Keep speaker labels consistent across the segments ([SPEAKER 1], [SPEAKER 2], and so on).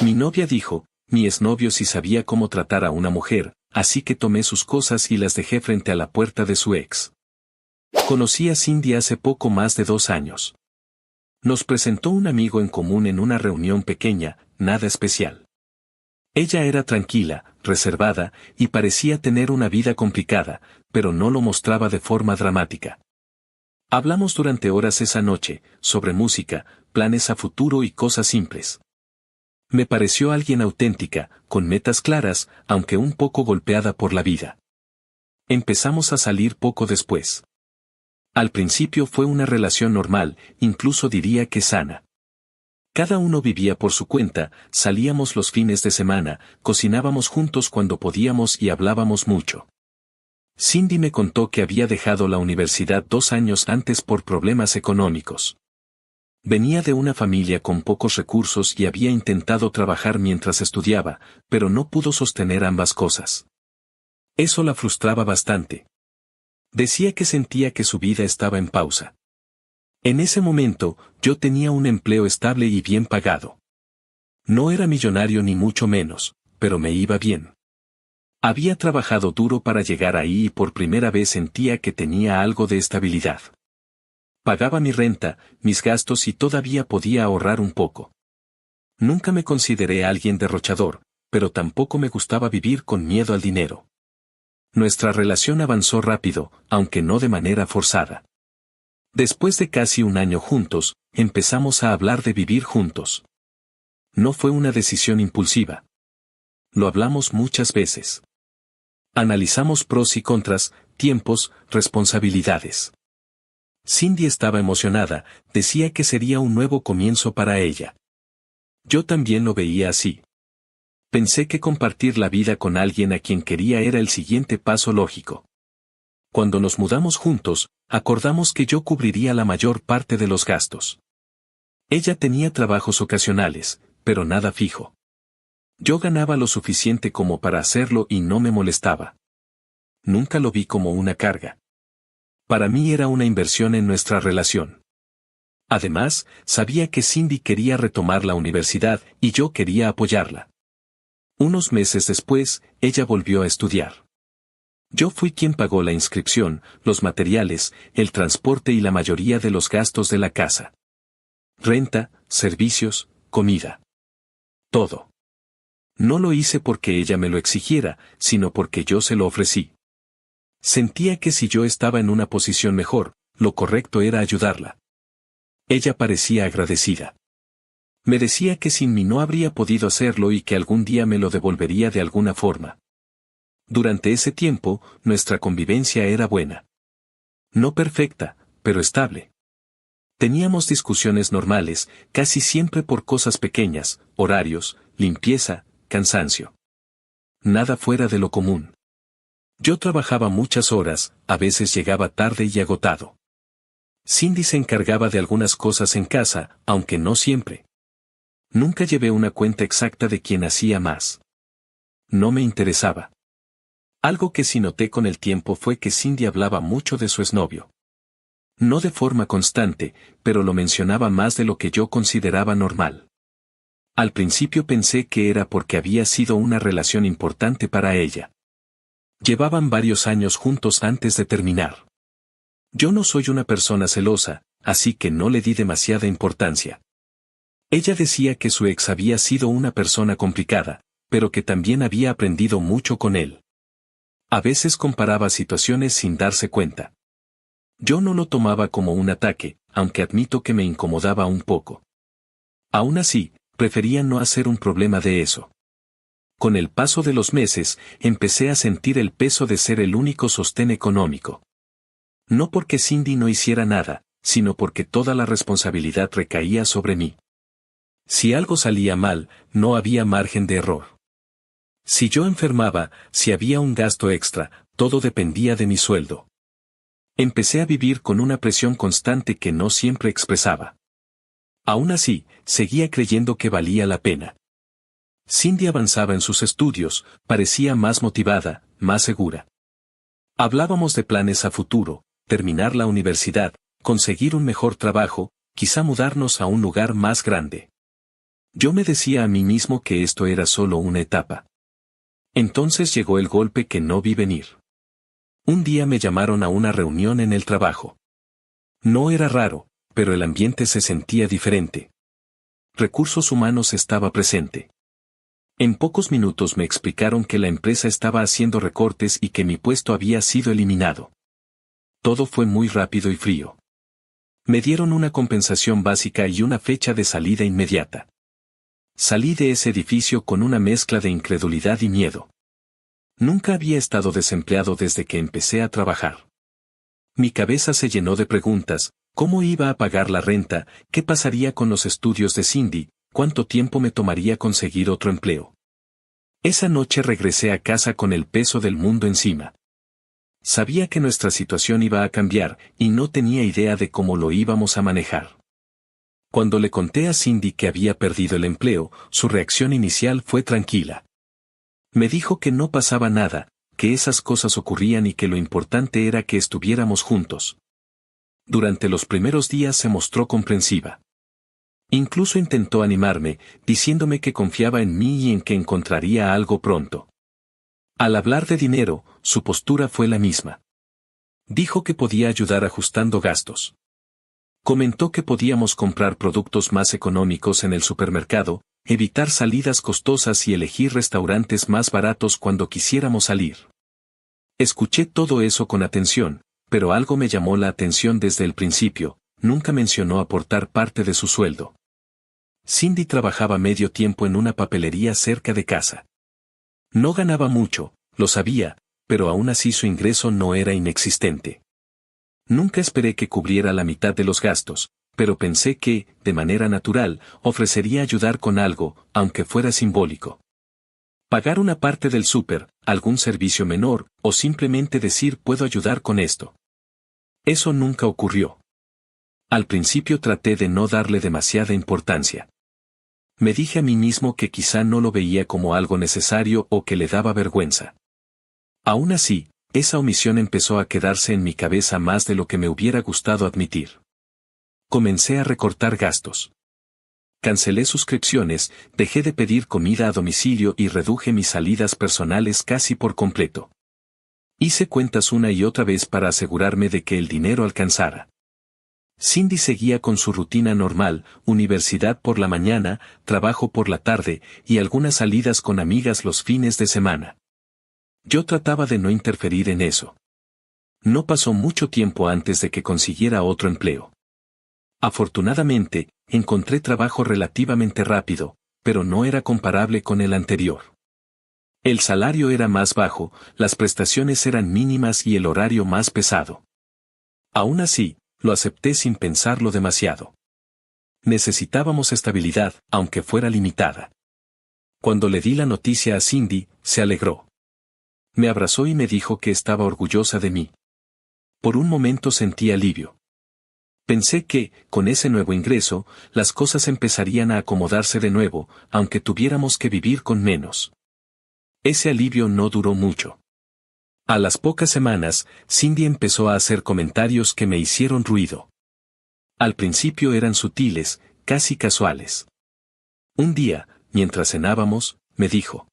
[SPEAKER 1] Mi novia dijo, mi exnovio sí sabía cómo tratar a una mujer, así que tomé sus cosas y las dejé frente a la puerta de su ex. Conocí a Cindy hace poco más de 2 años. Nos presentó un amigo en común en una reunión pequeña, nada especial. Ella era tranquila, reservada, y parecía tener una vida complicada, pero no lo mostraba de forma dramática. Hablamos durante horas esa noche, sobre música, planes a futuro y cosas simples. Me pareció alguien auténtica, con metas claras, aunque un poco golpeada por la vida. Empezamos a salir poco después. Al principio fue una relación normal, incluso diría que sana. Cada uno vivía por su cuenta, salíamos los fines de semana, cocinábamos juntos cuando podíamos y hablábamos mucho. Cindy me contó que había dejado la universidad 2 años antes por problemas económicos. Venía de una familia con pocos recursos y había intentado trabajar mientras estudiaba, pero no pudo sostener ambas cosas. Eso la frustraba bastante. Decía que sentía que su vida estaba en pausa. En ese momento, yo tenía un empleo estable y bien pagado. No era millonario ni mucho menos, pero me iba bien. Había trabajado duro para llegar ahí y por primera vez sentía que tenía algo de estabilidad. Pagaba mi renta, mis gastos y todavía podía ahorrar un poco. Nunca me consideré alguien derrochador, pero tampoco me gustaba vivir con miedo al dinero. Nuestra relación avanzó rápido, aunque no de manera forzada. Después de casi 1 año juntos, empezamos a hablar de vivir juntos. No fue una decisión impulsiva. Lo hablamos muchas veces. Analizamos pros y contras, tiempos, responsabilidades. Cindy estaba emocionada, decía que sería un nuevo comienzo para ella. Yo también lo veía así. Pensé que compartir la vida con alguien a quien quería era el siguiente paso lógico. Cuando nos mudamos juntos, acordamos que yo cubriría la mayor parte de los gastos. Ella tenía trabajos ocasionales, pero nada fijo. Yo ganaba lo suficiente como para hacerlo y no me molestaba. Nunca lo vi como una carga. Para mí era una inversión en nuestra relación. Además, sabía que Cindy quería retomar la universidad y yo quería apoyarla. Unos meses después, ella volvió a estudiar. Yo fui quien pagó la inscripción, los materiales, el transporte y la mayoría de los gastos de la casa. Renta, servicios, comida. Todo. No lo hice porque ella me lo exigiera, sino porque yo se lo ofrecí. Sentía que si yo estaba en una posición mejor, lo correcto era ayudarla. Ella parecía agradecida. Me decía que sin mí no habría podido hacerlo y que algún día me lo devolvería de alguna forma. Durante ese tiempo, nuestra convivencia era buena. No perfecta, pero estable. Teníamos discusiones normales, casi siempre por cosas pequeñas, horarios, limpieza, cansancio. Nada fuera de lo común. Yo trabajaba muchas horas, a veces llegaba tarde y agotado. Cindy se encargaba de algunas cosas en casa, aunque no siempre. Nunca llevé una cuenta exacta de quién hacía más. No me interesaba. Algo que sí noté con el tiempo fue que Cindy hablaba mucho de su exnovio. No de forma constante, pero lo mencionaba más de lo que yo consideraba normal. Al principio pensé que era porque había sido una relación importante para ella. Llevaban varios años juntos antes de terminar. Yo no soy una persona celosa, así que no le di demasiada importancia. Ella decía que su ex había sido una persona complicada, pero que también había aprendido mucho con él. A veces comparaba situaciones sin darse cuenta. Yo no lo tomaba como un ataque, aunque admito que me incomodaba un poco. Aún así, prefería no hacer un problema de eso. Con el paso de los meses, empecé a sentir el peso de ser el único sostén económico. No porque Cindy no hiciera nada, sino porque toda la responsabilidad recaía sobre mí. Si algo salía mal, no había margen de error. Si yo enfermaba, si había un gasto extra, todo dependía de mi sueldo. Empecé a vivir con una presión constante que no siempre expresaba. Aún así, seguía creyendo que valía la pena. Cindy avanzaba en sus estudios, parecía más motivada, más segura. Hablábamos de planes a futuro, terminar la universidad, conseguir un mejor trabajo, quizá mudarnos a un lugar más grande. Yo me decía a mí mismo que esto era solo una etapa. Entonces llegó el golpe que no vi venir. Un día me llamaron a una reunión en el trabajo. No era raro, pero el ambiente se sentía diferente. Recursos humanos estaba presente. En pocos minutos me explicaron que la empresa estaba haciendo recortes y que mi puesto había sido eliminado. Todo fue muy rápido y frío. Me dieron una compensación básica y una fecha de salida inmediata. Salí de ese edificio con una mezcla de incredulidad y miedo. Nunca había estado desempleado desde que empecé a trabajar. Mi cabeza se llenó de preguntas: ¿cómo iba a pagar la renta? ¿Qué pasaría con los estudios de Cindy? ¿Cuánto tiempo me tomaría conseguir otro empleo? Esa noche regresé a casa con el peso del mundo encima. Sabía que nuestra situación iba a cambiar, y no tenía idea de cómo lo íbamos a manejar. Cuando le conté a Cindy que había perdido el empleo, su reacción inicial fue tranquila. Me dijo que no pasaba nada, que esas cosas ocurrían y que lo importante era que estuviéramos juntos. Durante los primeros días se mostró comprensiva. Incluso intentó animarme, diciéndome que confiaba en mí y en que encontraría algo pronto. Al hablar de dinero, su postura fue la misma. Dijo que podía ayudar ajustando gastos. Comentó que podíamos comprar productos más económicos en el supermercado, evitar salidas costosas y elegir restaurantes más baratos cuando quisiéramos salir. Escuché todo eso con atención, pero algo me llamó la atención desde el principio: nunca mencionó aportar parte de su sueldo. Cindy trabajaba medio tiempo en una papelería cerca de casa. No ganaba mucho, lo sabía, pero aún así su ingreso no era inexistente. Nunca esperé que cubriera la mitad de los gastos, pero pensé que, de manera natural, ofrecería ayudar con algo, aunque fuera simbólico. Pagar una parte del súper, algún servicio menor, o simplemente decir puedo ayudar con esto. Eso nunca ocurrió. Al principio traté de no darle demasiada importancia. Me dije a mí mismo que quizá no lo veía como algo necesario o que le daba vergüenza. Aún así, esa omisión empezó a quedarse en mi cabeza más de lo que me hubiera gustado admitir. Comencé a recortar gastos. Cancelé suscripciones, dejé de pedir comida a domicilio y reduje mis salidas personales casi por completo. Hice cuentas una y otra vez para asegurarme de que el dinero alcanzara. Cindy seguía con su rutina normal: universidad por la mañana, trabajo por la tarde, y algunas salidas con amigas los fines de semana. Yo trataba de no interferir en eso. No pasó mucho tiempo antes de que consiguiera otro empleo. Afortunadamente, encontré trabajo relativamente rápido, pero no era comparable con el anterior. El salario era más bajo, las prestaciones eran mínimas y el horario más pesado. Aún así, lo acepté sin pensarlo demasiado. Necesitábamos estabilidad, aunque fuera limitada. Cuando le di la noticia a Cindy, se alegró. Me abrazó y me dijo que estaba orgullosa de mí. Por un momento sentí alivio. Pensé que, con ese nuevo ingreso, las cosas empezarían a acomodarse de nuevo, aunque tuviéramos que vivir con menos. Ese alivio no duró mucho. A las pocas semanas, Cindy empezó a hacer comentarios que me hicieron ruido. Al principio eran sutiles, casi casuales. Un día, mientras cenábamos, me dijo: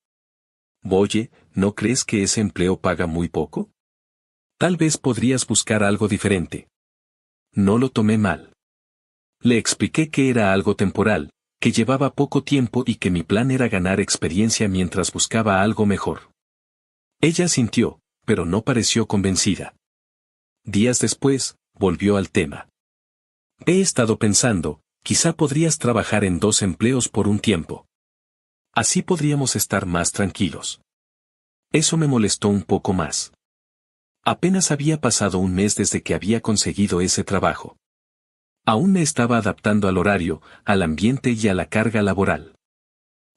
[SPEAKER 1] «Oye, ¿no crees que ese empleo paga muy poco? Tal vez podrías buscar algo diferente». No lo tomé mal. Le expliqué que era algo temporal, que llevaba poco tiempo y que mi plan era ganar experiencia mientras buscaba algo mejor. Ella asintió, pero no pareció convencida. Días después, volvió al tema. «He estado pensando, quizá podrías trabajar en 2 empleos por un tiempo. Así podríamos estar más tranquilos». Eso me molestó un poco más. Apenas había pasado un mes desde que había conseguido ese trabajo. Aún me estaba adaptando al horario, al ambiente y a la carga laboral.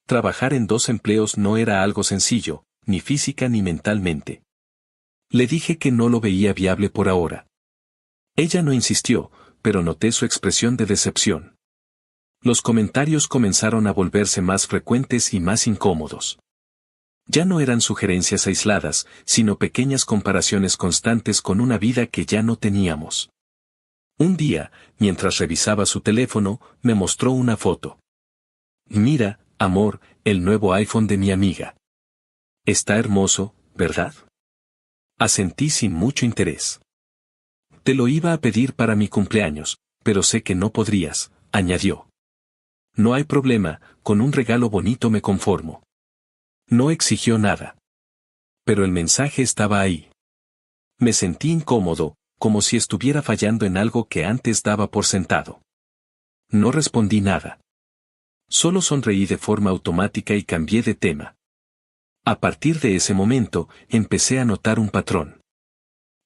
[SPEAKER 1] Trabajar en 2 empleos no era algo sencillo, ni física ni mentalmente. Le dije que no lo veía viable por ahora. Ella no insistió, pero noté su expresión de decepción. Los comentarios comenzaron a volverse más frecuentes y más incómodos. Ya no eran sugerencias aisladas, sino pequeñas comparaciones constantes con una vida que ya no teníamos. Un día, mientras revisaba su teléfono, me mostró una foto. Mira, amor, el nuevo iPhone de mi amiga. Está hermoso, ¿verdad? Asentí sin mucho interés. Te lo iba a pedir para mi cumpleaños, pero sé que no podrías, añadió. No hay problema, con un regalo bonito me conformo. No exigió nada. Pero el mensaje estaba ahí. Me sentí incómodo, como si estuviera fallando en algo que antes daba por sentado. No respondí nada. Solo sonreí de forma automática y cambié de tema. A partir de ese momento, empecé a notar un patrón.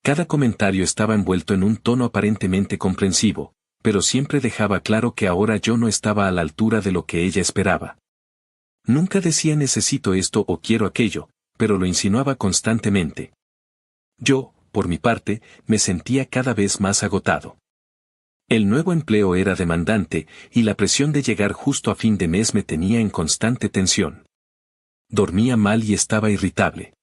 [SPEAKER 1] Cada comentario estaba envuelto en un tono aparentemente comprensivo, pero siempre dejaba claro que ahora yo no estaba a la altura de lo que ella esperaba. Nunca decía necesito esto o quiero aquello, pero lo insinuaba constantemente. Yo, por mi parte, me sentía cada vez más agotado. El nuevo empleo era demandante, y la presión de llegar justo a fin de mes me tenía en constante tensión. Dormía mal y estaba irritable.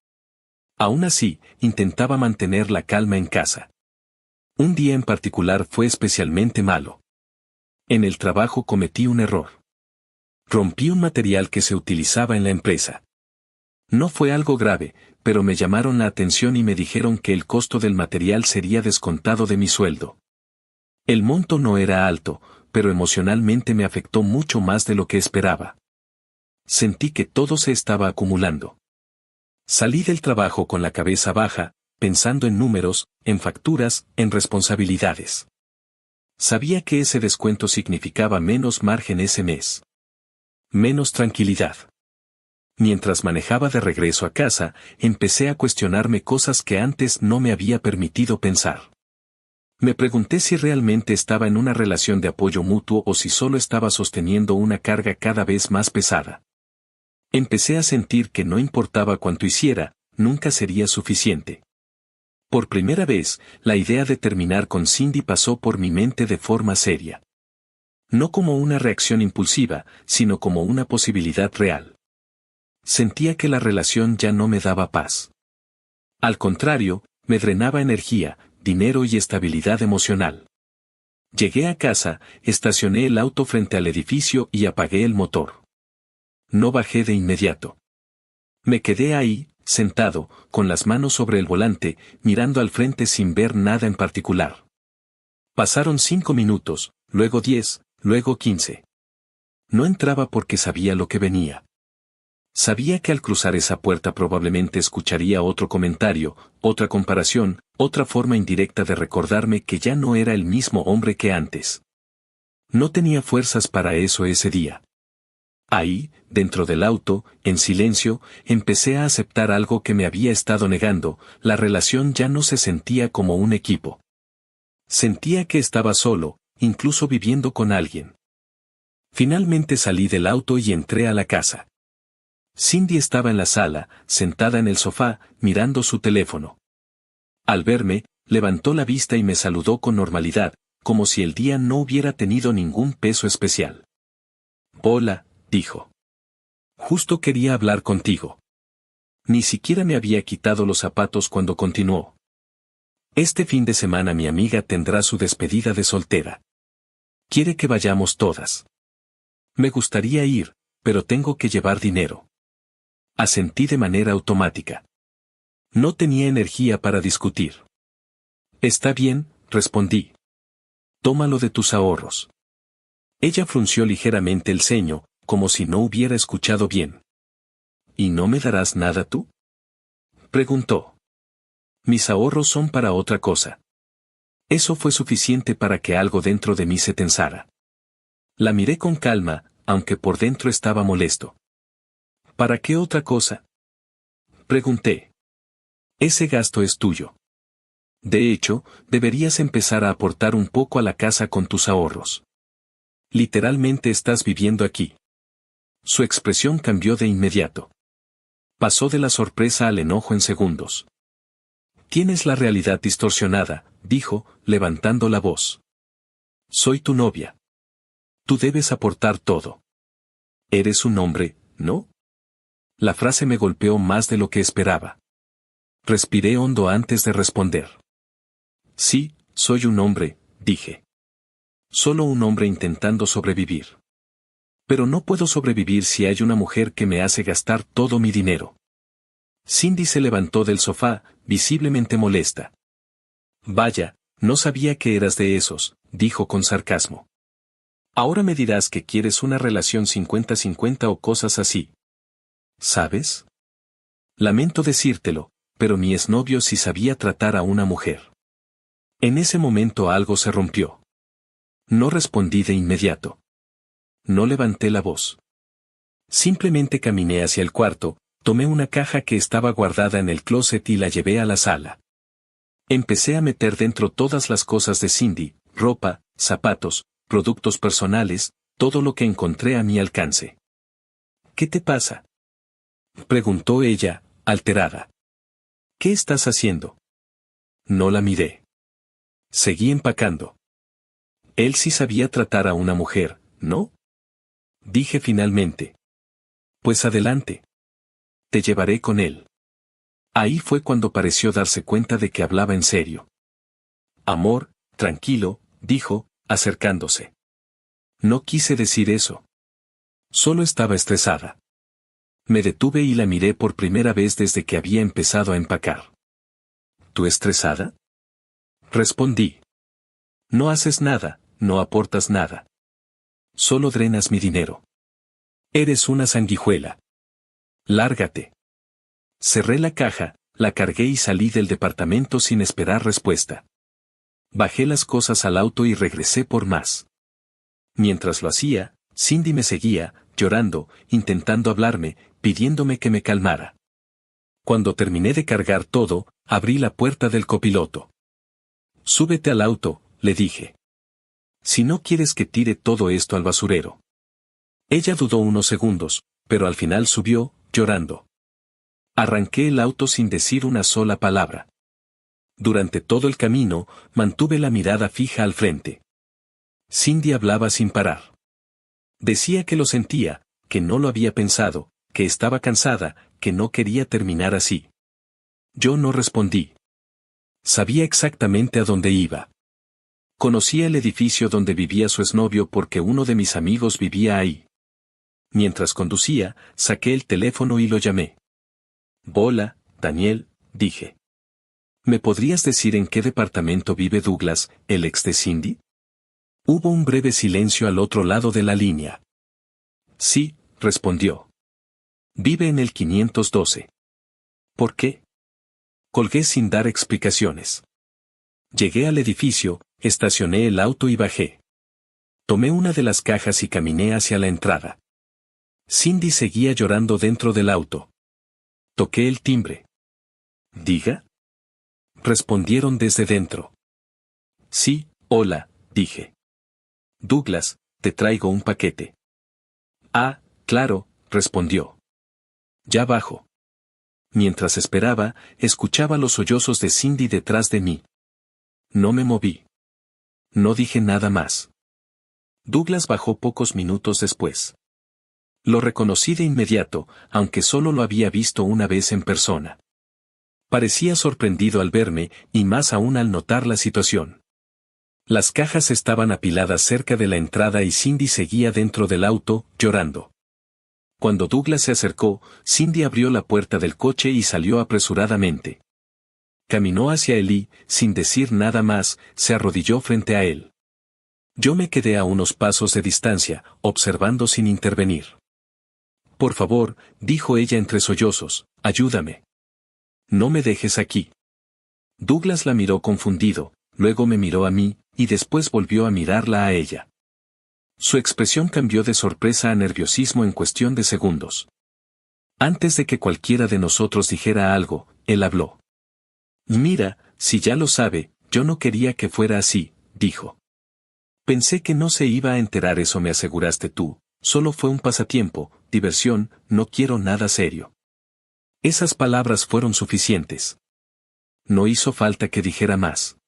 [SPEAKER 1] Aún así, intentaba mantener la calma en casa. Un día en particular fue especialmente malo. En el trabajo cometí un error. Rompí un material que se utilizaba en la empresa. No fue algo grave, pero me llamaron la atención y me dijeron que el costo del material sería descontado de mi sueldo. El monto no era alto, pero emocionalmente me afectó mucho más de lo que esperaba. Sentí que todo se estaba acumulando. Salí del trabajo con la cabeza baja, pensando en números, en facturas, en responsabilidades. Sabía que ese descuento significaba menos margen ese mes. Menos tranquilidad. Mientras manejaba de regreso a casa, empecé a cuestionarme cosas que antes no me había permitido pensar. Me pregunté si realmente estaba en una relación de apoyo mutuo o si solo estaba sosteniendo una carga cada vez más pesada. Empecé a sentir que no importaba cuánto hiciera, nunca sería suficiente. Por primera vez, la idea de terminar con Cindy pasó por mi mente de forma seria. No como una reacción impulsiva, sino como una posibilidad real. Sentía que la relación ya no me daba paz. Al contrario, me drenaba energía, dinero y estabilidad emocional. Llegué a casa, estacioné el auto frente al edificio y apagué el motor. No bajé de inmediato. Me quedé ahí, sentado, con las manos sobre el volante, mirando al frente sin ver nada en particular. Pasaron 5 minutos, luego 10, luego 15. No entraba porque sabía lo que venía. Sabía que al cruzar esa puerta probablemente escucharía otro comentario, otra comparación, otra forma indirecta de recordarme que ya no era el mismo hombre que antes. No tenía fuerzas para eso ese día. Ahí, dentro del auto, en silencio, empecé a aceptar algo que me había estado negando, la relación ya no se sentía como un equipo. Sentía que estaba solo, incluso viviendo con alguien. Finalmente salí del auto y entré a la casa. Cindy estaba en la sala, sentada en el sofá, mirando su teléfono. Al verme, levantó la vista y me saludó con normalidad, como si el día no hubiera tenido ningún peso especial. Hola, dijo. Justo quería hablar contigo. Ni siquiera me había quitado los zapatos cuando continuó. Este fin de semana mi amiga tendrá su despedida de soltera. Quiere que vayamos todas. Me gustaría ir, pero tengo que llevar dinero. Asentí de manera automática. No tenía energía para discutir. Está bien, respondí. Tómalo de tus ahorros. Ella frunció ligeramente el ceño, como si no hubiera escuchado bien. ¿Y no me darás nada tú? Preguntó. Mis ahorros son para otra cosa. Eso fue suficiente para que algo dentro de mí se tensara. La miré con calma, aunque por dentro estaba molesto. ¿Para qué otra cosa? Pregunté. Ese gasto es tuyo. De hecho, deberías empezar a aportar un poco a la casa con tus ahorros. Literalmente estás viviendo aquí. Su expresión cambió de inmediato. Pasó de la sorpresa al enojo en segundos. Tienes la realidad distorsionada, dijo, levantando la voz. Soy tu novia. Tú debes aportar todo. Eres un hombre, ¿no? La frase me golpeó más de lo que esperaba. Respiré hondo antes de responder. Sí, soy un hombre, dije. Solo un hombre intentando sobrevivir. Pero no puedo sobrevivir si hay una mujer que me hace gastar todo mi dinero. Cindy se levantó del sofá, visiblemente molesta. Vaya, no sabía que eras de esos, dijo con sarcasmo. Ahora me dirás que quieres una relación 50-50 o cosas así. ¿Sabes? Lamento decírtelo, pero mi exnovio sí sabía tratar a una mujer. En ese momento algo se rompió. No respondí de inmediato. No levanté la voz. Simplemente caminé hacia el cuarto, tomé una caja que estaba guardada en el closet y la llevé a la sala. Empecé a meter dentro todas las cosas de Cindy, ropa, zapatos, productos personales, todo lo que encontré a mi alcance. ¿Qué te pasa?, preguntó ella, alterada. ¿Qué estás haciendo? No la miré. Seguí empacando. Él sí sabía tratar a una mujer, ¿no? Dije finalmente. Pues adelante. Te llevaré con él. Ahí fue cuando pareció darse cuenta de que hablaba en serio. Amor, tranquilo, dijo, acercándose. No quise decir eso. Solo estaba estresada. Me detuve y la miré por primera vez desde que había empezado a empacar. ¿Tú estresada? Respondí. No haces nada, no aportas nada. Solo drenas mi dinero. Eres una sanguijuela. Lárgate. Cerré la caja, la cargué y salí del departamento sin esperar respuesta. Bajé las cosas al auto y regresé por más. Mientras lo hacía, Cindy me seguía, llorando, intentando hablarme, pidiéndome que me calmara. Cuando terminé de cargar todo, abrí la puerta del copiloto. Súbete al auto, le dije. Si no quieres que tire todo esto al basurero. Ella dudó unos segundos, pero al final subió, llorando. Arranqué el auto sin decir una sola palabra. Durante todo el camino, mantuve la mirada fija al frente. Cindy hablaba sin parar. Decía que lo sentía, que no lo había pensado, que estaba cansada, que no quería terminar así. Yo no respondí. Sabía exactamente a dónde iba. Conocía el edificio donde vivía su exnovio porque uno de mis amigos vivía ahí. Mientras conducía, saqué el teléfono y lo llamé. Hola, Daniel, dije. ¿Me podrías decir en qué departamento vive Douglas, el ex de Cindy? Hubo un breve silencio al otro lado de la línea. Sí, respondió. Vive en el 512. ¿Por qué? Colgué sin dar explicaciones. Llegué al edificio, estacioné el auto y bajé. Tomé una de las cajas y caminé hacia la entrada. Cindy seguía llorando dentro del auto. Toqué el timbre. ¿Diga? Respondieron desde dentro. Sí, hola, dije. Douglas, te traigo un paquete. Ah, claro, respondió. Ya bajo. Mientras esperaba, escuchaba los sollozos de Cindy detrás de mí. No me moví. No dije nada más. Douglas bajó pocos minutos después. Lo reconocí de inmediato, aunque solo lo había visto una vez en persona. Parecía sorprendido al verme, y más aún al notar la situación. Las cajas estaban apiladas cerca de la entrada y Cindy seguía dentro del auto, llorando. Cuando Douglas se acercó, Cindy abrió la puerta del coche y salió apresuradamente. Caminó hacia él y, sin decir nada más, se arrodilló frente a él. Yo me quedé a unos pasos de distancia, observando sin intervenir. Por favor, dijo ella entre sollozos, ayúdame. No me dejes aquí. Douglas la miró confundido, luego me miró a mí, y después volvió a mirarla a ella. Su expresión cambió de sorpresa a nerviosismo en cuestión de segundos. Antes de que cualquiera de nosotros dijera algo, él habló. Mira, si ya lo sabe, yo no quería que fuera así, dijo. Pensé que no se iba a enterar, eso me aseguraste tú, solo fue un pasatiempo, diversión, no quiero nada serio. Esas palabras fueron suficientes. No hizo falta que dijera más.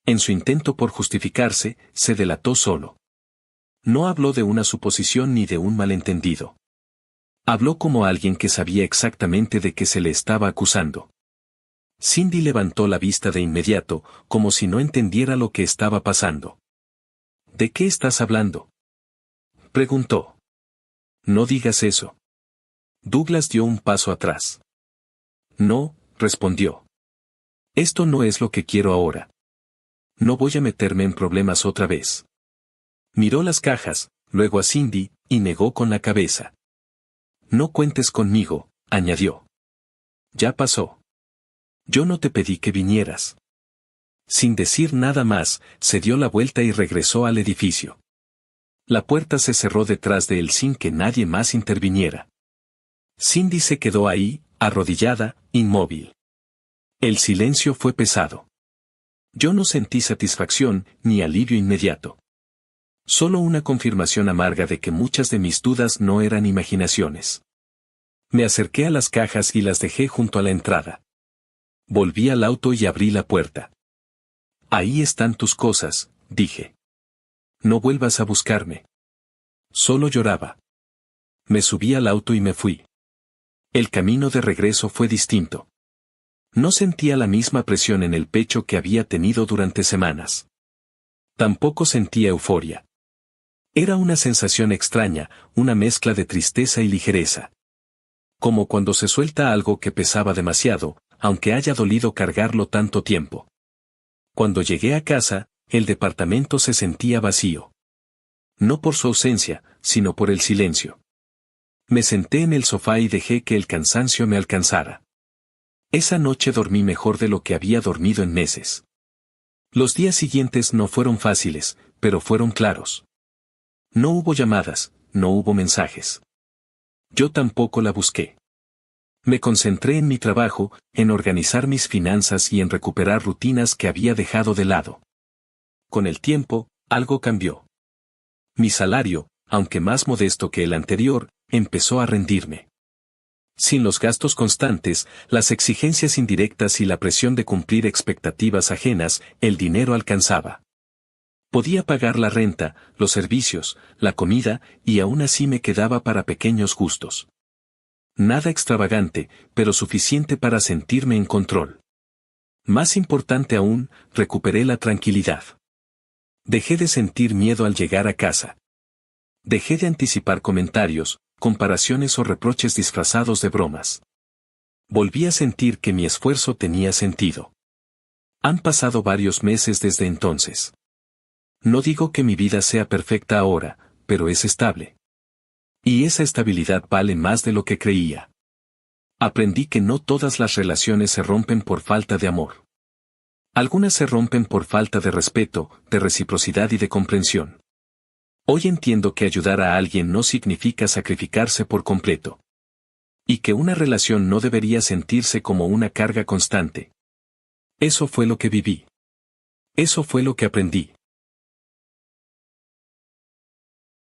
[SPEAKER 1] En su intento por justificarse, se delató solo. No habló de una suposición ni de un malentendido. Habló como alguien que sabía exactamente de qué se le estaba acusando. Cindy levantó la vista de inmediato, como si no entendiera lo que estaba pasando. ¿De qué estás hablando?, preguntó. No digas eso. Douglas dio un paso atrás. No, respondió. Esto no es lo que quiero ahora. No voy a meterme en problemas otra vez. Miró las cajas, luego a Cindy, y negó con la cabeza. No cuentes conmigo, añadió. Ya pasó. Yo no te pedí que vinieras. Sin decir nada más, se dio la vuelta y regresó al edificio. La puerta se cerró detrás de él sin que nadie más interviniera. Cindy se quedó ahí, arrodillada, inmóvil. El silencio fue pesado. Yo no sentí satisfacción ni alivio inmediato. Solo una confirmación amarga de que muchas de mis dudas no eran imaginaciones. Me acerqué a las cajas y las dejé junto a la entrada. Volví al auto y abrí la puerta. Ahí están tus cosas, dije. No vuelvas a buscarme. Solo lloraba. Me subí al auto y me fui. El camino de regreso fue distinto. No sentía la misma presión en el pecho que había tenido durante semanas. Tampoco sentía euforia. Era una sensación extraña, una mezcla de tristeza y ligereza. Como cuando se suelta algo que pesaba demasiado, aunque haya dolido cargarlo tanto tiempo. Cuando llegué a casa, el departamento se sentía vacío. No por su ausencia, sino por el silencio. Me senté en el sofá y dejé que el cansancio me alcanzara. Esa noche dormí mejor de lo que había dormido en meses. Los días siguientes no fueron fáciles, pero fueron claros. No hubo llamadas, no hubo mensajes. Yo tampoco la busqué. Me concentré en mi trabajo, en organizar mis finanzas y en recuperar rutinas que había dejado de lado. Con el tiempo, algo cambió. Mi salario, aunque más modesto que el anterior, empezó a rendirme. Sin los gastos constantes, las exigencias indirectas y la presión de cumplir expectativas ajenas, el dinero alcanzaba. Podía pagar la renta, los servicios, la comida, y aún así me quedaba para pequeños gustos. Nada extravagante, pero suficiente para sentirme en control. Más importante aún, recuperé la tranquilidad. Dejé de sentir miedo al llegar a casa. Dejé de anticipar comentarios, comparaciones o reproches disfrazados de bromas. Volví a sentir que mi esfuerzo tenía sentido. Han pasado varios meses desde entonces. No digo que mi vida sea perfecta ahora, pero es estable. Y esa estabilidad vale más de lo que creía. Aprendí que no todas las relaciones se rompen por falta de amor. Algunas se rompen por falta de respeto, de reciprocidad y de comprensión. Hoy entiendo que ayudar a alguien no significa sacrificarse por completo. Y que una relación no debería sentirse como una carga constante. Eso fue lo que viví. Eso fue lo que aprendí.